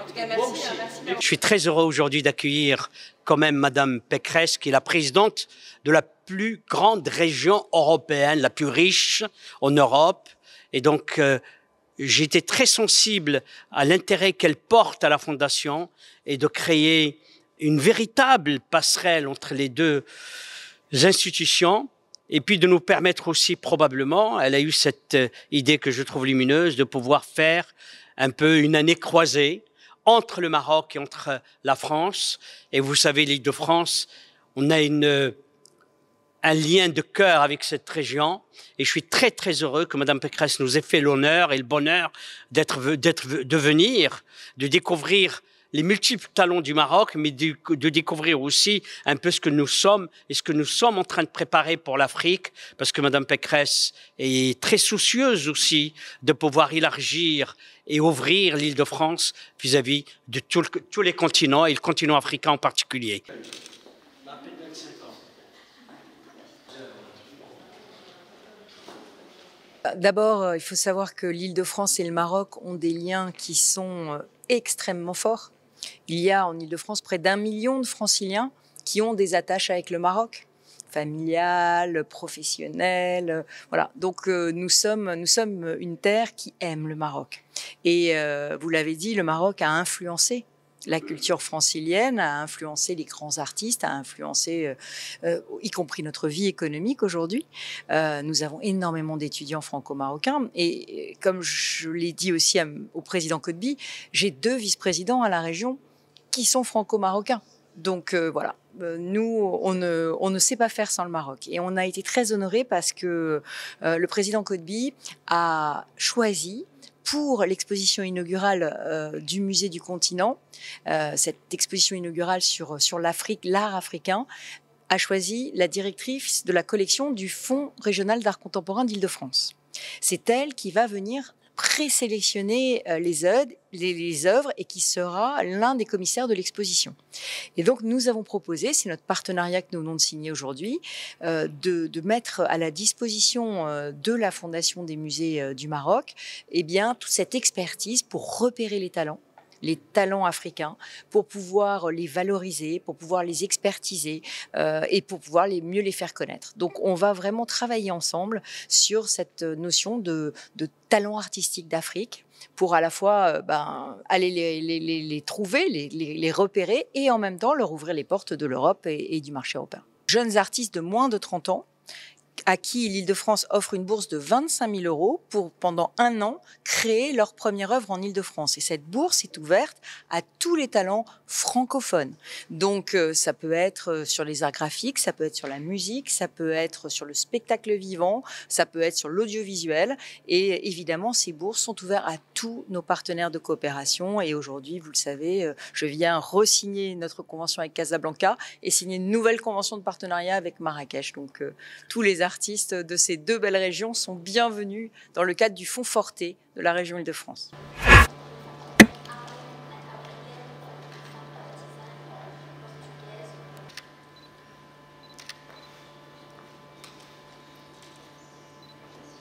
En tout cas, merci. Je suis très heureux aujourd'hui d'accueillir quand même Madame Pécresse, qui est la présidente de la plus grande région européenne, la plus riche en Europe. Et donc, j'ai été très sensible à l'intérêt qu'elle porte à la Fondation et de créer une véritable passerelle entre les deux institutions. Et puis de nous permettre aussi probablement, elle a eu cette idée que je trouve lumineuse, de pouvoir faire un peu une année croisée entre le Maroc et entre la France. Et vous savez, l'Île-de-France, on a un lien de cœur avec cette région. Et je suis très, très heureux que Mme Pécresse nous ait fait l'honneur et le bonheur de venir, de découvrir les multiples talents du Maroc, mais de découvrir aussi un peu ce que nous sommes et ce que nous sommes en train de préparer pour l'Afrique, parce que Mme Pécresse est très soucieuse aussi de pouvoir élargir et ouvrir l'Île-de-France vis-à-vis de tous les continents et le continent africain en particulier. D'abord, il faut savoir que l'Île-de-France et le Maroc ont des liens qui sont extrêmement forts. Il y a en Île-de-France près d'1 million de franciliens qui ont des attaches avec le Maroc, familiales, professionnelles. Voilà. Donc nous sommes une terre qui aime le Maroc. Et vous l'avez dit, le Maroc a influencé la culture francilienne, a influencé les grands artistes, a influencé y compris notre vie économique aujourd'hui. Nous avons énormément d'étudiants franco-marocains et comme je l'ai dit aussi au président Kotbi, j'ai 2 vice-présidents à la région qui sont franco-marocains. Donc voilà, nous, on ne sait pas faire sans le Maroc. Et on a été très honorés parce que le président Kotbi a choisi pour l'exposition inaugurale du musée du continent, cette exposition inaugurale sur l'Afrique, l'art africain, a choisi la directrice de la collection du Fonds régional d'art contemporain d'Île-de-France. C'est elle qui va venir présélectionner les œuvres et qui sera l'un des commissaires de l'exposition. Et donc, nous avons proposé, c'est notre partenariat que nous venons de signer aujourd'hui, de mettre à la disposition de la Fondation des musées du Maroc, eh bien, toute cette expertise pour repérer les talents africains, pour pouvoir les valoriser, pour pouvoir les expertiser et pour pouvoir mieux les faire connaître. Donc, on va vraiment travailler ensemble sur cette notion de talent artistique d'Afrique pour à la fois aller les trouver, les repérer et en même temps leur ouvrir les portes de l'Europe et du marché européen. Jeunes artistes de moins de 30 ans à qui l'Île-de-France offre une bourse de 25 000 € pour, pendant 1 an, créer leur première œuvre en Île-de-France. Et cette bourse est ouverte à tous les talents francophones. Donc, ça peut être sur les arts graphiques, ça peut être sur la musique, ça peut être sur le spectacle vivant, ça peut être sur l'audiovisuel. Et évidemment, ces bourses sont ouvertes à tous nos partenaires de coopération. Et aujourd'hui, vous le savez, je viens re-signer notre convention avec Casablanca et signer une nouvelle convention de partenariat avec Marrakech. Donc, tous les artistes de ces 2 belles régions sont bienvenus dans le cadre du Fonds Forté de la région Île-de-France.